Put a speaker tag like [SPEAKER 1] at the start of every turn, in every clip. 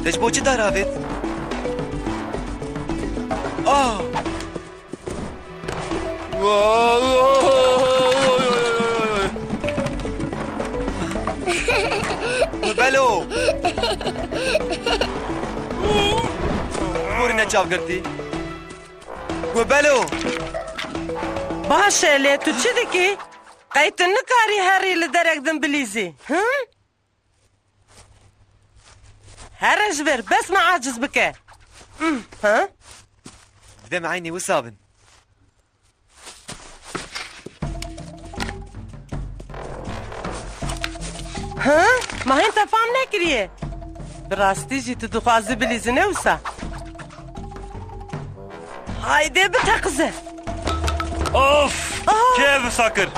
[SPEAKER 1] ليش بوچی داراوید؟ بلو بوری نچاو کردی بلو
[SPEAKER 2] باشه لی تو چی دیگی؟ قیت نکاری هری لدرک دن بلیزی هرش بر بس ما عاجز بکه ها؟
[SPEAKER 1] بدم عيني وصابن
[SPEAKER 2] ها؟ ما انت فهم نکریه براستی جی تو دخوازی بلیزی نوسا هایده بتقزه
[SPEAKER 3] اوف كيف ساكر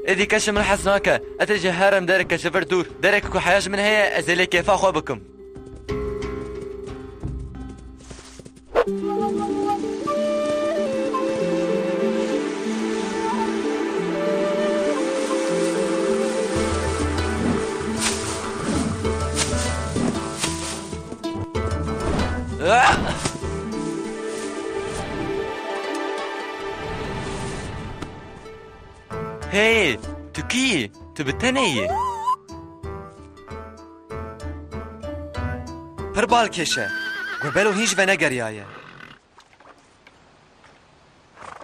[SPEAKER 4] إذا كشم الحسناك أتجه هرم دارك كشفر دور دارك وحياج من هي أزلي كيف أخو بكم هي تكي تبتني
[SPEAKER 1] پربال کشه گوبلو هیچ و نگریایه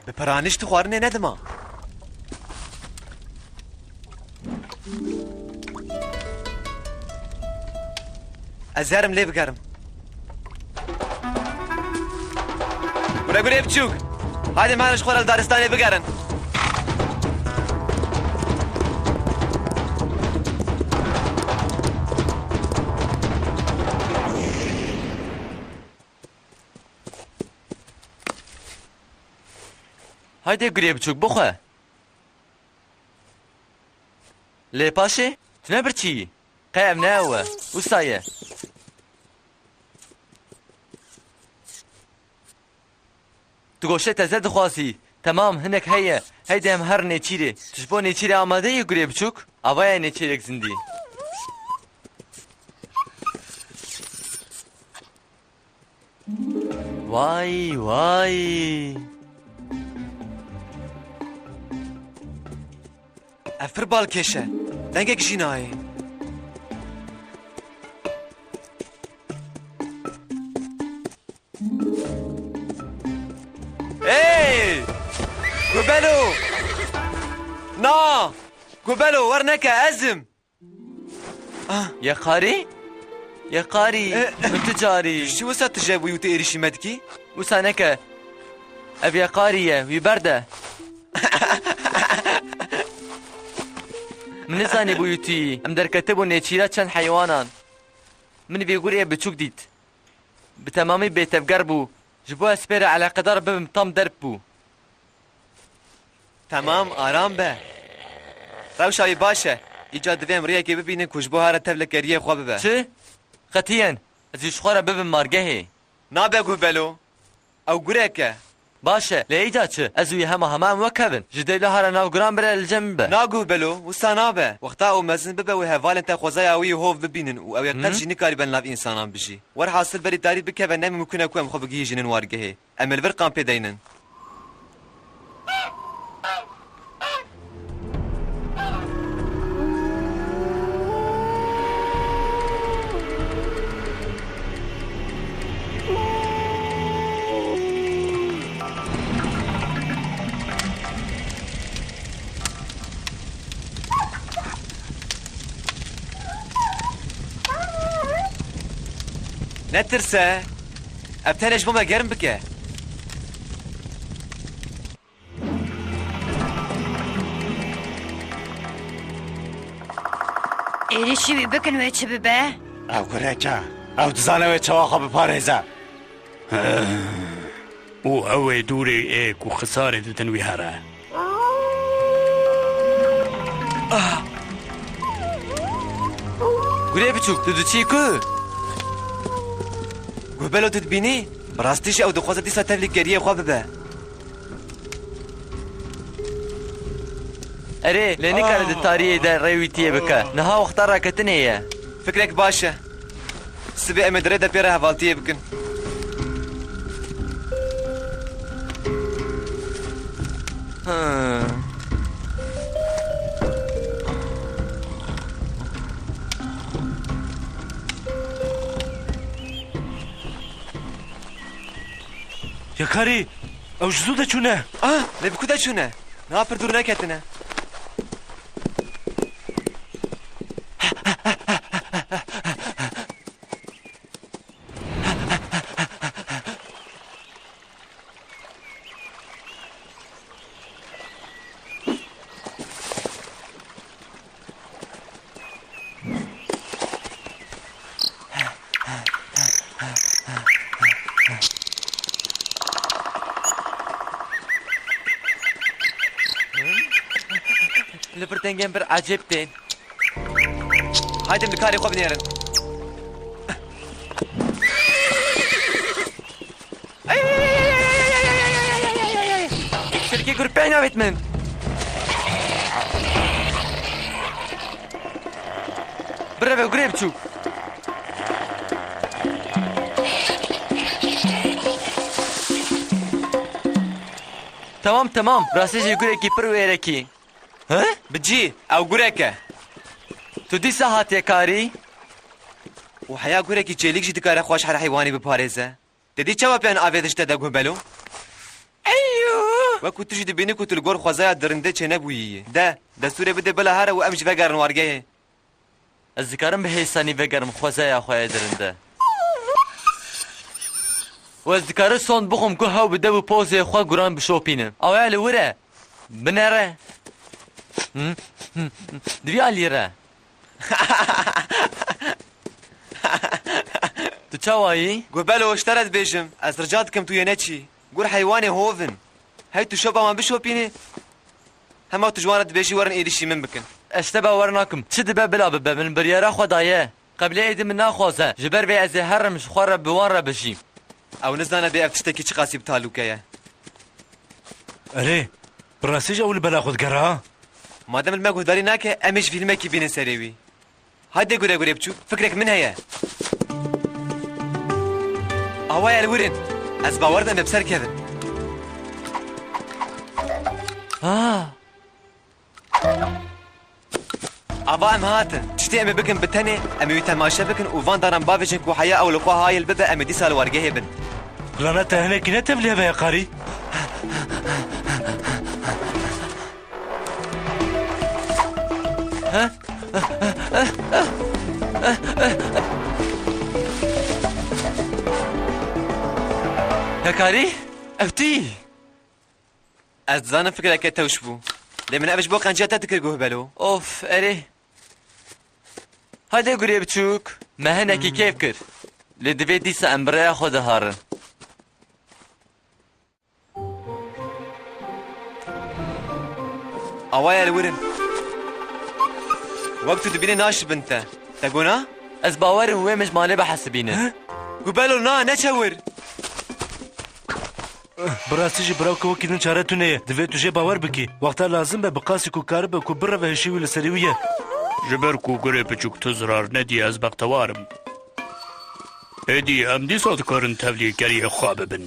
[SPEAKER 1] به پرانش تو خوارنه ندما از هرم لی بگرم گره بچوک هایده مانش خورال دارستانی بگرن
[SPEAKER 4] هايدي قريب تشوك بخوا لي باشي تنبرتشي قايم ناوة وصايا تقوشي تزاد خواسي تمام هناك هيدا مهر نيتشيري تشبو نيتشيري آماده قريب تشوك أوايا نيتشيريك زندي واي
[SPEAKER 1] افر بال کشه دنگک جینایی ای گوبلو نا گوبلو ورنکه ازم
[SPEAKER 4] يا قاري انت جاري
[SPEAKER 1] شو وسط تجاوي وتقريشي مدكي
[SPEAKER 4] وسانك ابي يا قارية ويبردة من زاني بويوتي ام در كتبو نيتشيرا چند حيوانان من بيقول ايه بتشوك ديت بتمامي بيتفقر بو جبو اسبير على قدر ببم طم درب بو
[SPEAKER 1] تمام آرام به روشاوي باشا ایجاد دویم ریه که ببینن کجبو هاره تبلک ریه خواه ببه
[SPEAKER 4] چه؟ خطیان از یشخواره ببم مارگهه
[SPEAKER 1] نابه گوبلو او گره که
[SPEAKER 4] باشه ليجا چه ازوي هما وكبن جديلا هرا ناو جرام برا الجنب
[SPEAKER 1] ناگو بلو وسا نابه وقتا او مزن ببه و هوالن تا خوزای اوی هوف ببینن و او یقدر جی نکاری بن لاف انسانان بجی ور حاصل بری داری بکه و نمی ممکن اکو ام خو بگی جنن وارگه امل ور قام پیدینن نترسه ابتنش بما گرم بکه
[SPEAKER 5] ایریشی بی بکن و چه ببه؟
[SPEAKER 3] او گرکه او دزانه و چواخا بپاريزه او اوه دوری ایک و خساره دو تنوی هره
[SPEAKER 4] گریه بچوک دو چی که؟
[SPEAKER 1] گوبلو تدبینی براستیش او دخوازه دیسا تفلی گریه خواه ببه
[SPEAKER 4] اره لێ نکارە تاریەدا ڕێوی تێ بکە نەها وەختە ڕاکەتنەیە
[SPEAKER 1] فکرێک باشە سبێ ئەمە درێدە پێرە هەواڵتیە بکن
[SPEAKER 3] یەکاری ئەو زوو دەچوونە
[SPEAKER 1] لێ بکو دەچوونە ناپڕ دوور نەکەتنە
[SPEAKER 4] لە پرتەنگێن بر عەجێب تێن
[SPEAKER 1] هایدم لکاری خۆ بنێرن
[SPEAKER 4] شرکی گور پێی ناوێت من برەوێ گورێ بچوو تەمام ڕاستێژی گورێکی پڕ وێرەکی
[SPEAKER 1] بجی ئەو گورێکە
[SPEAKER 4] تو دیسا هاتیە کاری
[SPEAKER 1] و حیا گورێکی جێلیکشی دکارە خۆش هەر حیوانی بپارێزە دەدی چاوە پێیان ئاوێ دشتە دەگوبەلو وەکو توشی دبینی کو تلگۆر خۆزایە درندە چێ نەبووییە دەستورێ بدە بەلە هەرە و ئەمش ڤەگەرن وارگەیە
[SPEAKER 4] ez dikarim bi hêsanî vegerim xwezeya xwe yê dirinde û ez dikarim son bixwim ku hew bide û pozê xwe guran bişopînim awaya li wir e binere divî alî re tu çawayî
[SPEAKER 1] گوبەلو شتەرە دبێژم ئەس ڕجا دکەم تو یێنە چی گور حیوانێ هۆڤن هەی تو شۆپامان بشۆپینێ هەما تو جوانە دبێژی وەرن ئێریشی من بکن
[SPEAKER 4] ez te bawer nakim çi dibe bila bibe min biryara xwe daye qebilê êdî min naxwaze ji ber vê ez ê herim ji xwe re bi wan re bijîm
[SPEAKER 1] ئەو نزانە بێ ئەف تشتێکی چ قاسی بتالوکەیە
[SPEAKER 3] ئەرێ بڕاستیش ئەو لە بەلا خۆتگەڕا
[SPEAKER 1] مادەم لمە گوهداری ناکە ئەمیش فیلمێکی بینن سەرێوی هەدێ گورێ گورێ بچوو فکرێک من هەیە ئەوایە لورن ئەس باوەڕ دەمێ بسەر کەون ئاوا ئەم هاتن تشتێ ئەمێ بکن بتەنێ ئەمەوی تەماشە بکن و ڤاندانان باوێژن کو حەیا ئەو لەخوا هایل ببە ئەمە دیسا لە وەرگەهێ بن
[SPEAKER 3] پلانەتە هەنێکی نەتەب لێ بە یەقاری
[SPEAKER 4] هەکاری ئەو تی
[SPEAKER 1] ئەس دزانم فکرەکە تەوش بوو لێ من ئەوش بۆ قەنجەتە تکرد گوهبەلۆ
[SPEAKER 4] ئۆف ئەرێ هەدێ گورێ بچووک me hinekî kêf kir lê divê dîsa em birêya xwe diharin
[SPEAKER 1] ئەوایە لورن وەک تو دبینێ ناشبن te te گونا
[SPEAKER 4] ez bawerim wê mij malê bihesibînin
[SPEAKER 1] گوبەلۆ نا نەچەور
[SPEAKER 3] بڕاستیژی براوکە وەکی چارە تو نەیە دەوێت توژێ باوەڕ بکەی وەختە لازم بە بقاسی و کار بە کو بڕەوە هەشیوی لە سەریویە
[SPEAKER 6] ji ber ku gurê biçûk tu zirar nedî ez bextewarim êdî em dîsa dikarin tevlîgeriyê xwe bibin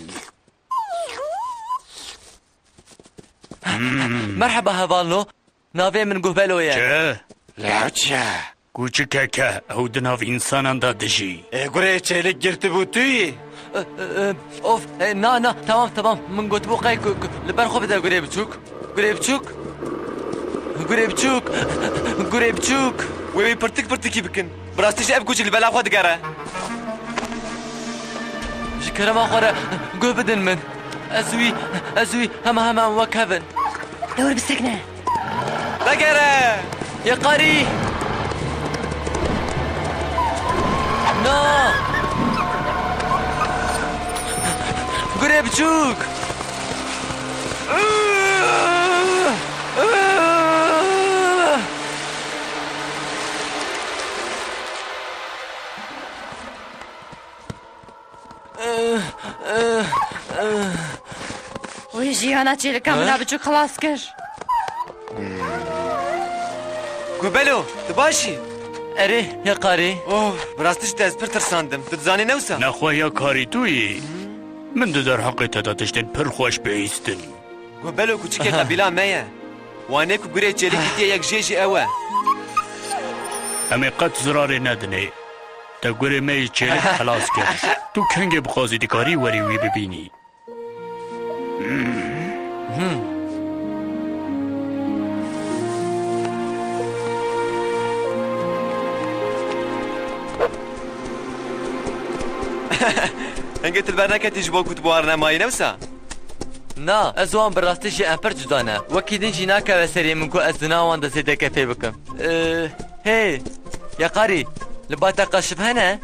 [SPEAKER 4] merheba hevalno navê min guhbelo ye
[SPEAKER 6] çi
[SPEAKER 3] لاوچە
[SPEAKER 6] kûçikeke ew di nav însanan da dijî
[SPEAKER 3] گورێ چێلێک گرتبوو توی
[SPEAKER 4] of na tamam min gotibû qey li ber xwe bide gurê biçûk gurê biçûk
[SPEAKER 1] وێ پرتک پرتکی بکن براستیش ئەف کوچ لە بەلا خۆ دگەڕە
[SPEAKER 4] ji kerema xwe re guh bidin min ez wî hema wek hevin
[SPEAKER 5] دور بالسكنة
[SPEAKER 1] دەگەرە
[SPEAKER 4] يقاري نا gurê biçûk
[SPEAKER 5] وی جیانا چیلکا منا بچوک خلاص کر
[SPEAKER 1] گوبلو تو باشی
[SPEAKER 4] اره یا قاری
[SPEAKER 1] اوه براستش دست پر ترساندم تو دزانی نوسا
[SPEAKER 6] نخواهی کاری تویی من در حقی تا تشتن پر خوش بیستن
[SPEAKER 1] گوبلو کوچیک قبیله میه وانه کو گوره چلیکی یک جیجی اوه
[SPEAKER 6] اما قد زرار ندنه تا گوره می چلی خلاص کرد تو کنگ بخوازی دیکاری وری وی ببینی
[SPEAKER 1] هنگت البرنکتی جبو کتبوار نمایی نوسا
[SPEAKER 4] نا ez wan bi rastî jî em pir cuda ne. Wekî din jî nakeve serê min ku ez di nawan de zêdeke fê bikim. Hey, ya qarî, li ba te qaşif hene?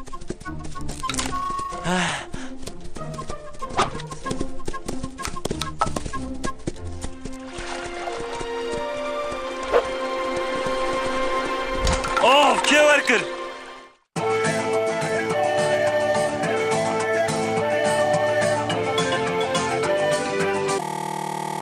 [SPEAKER 3] Oh, kê werkir?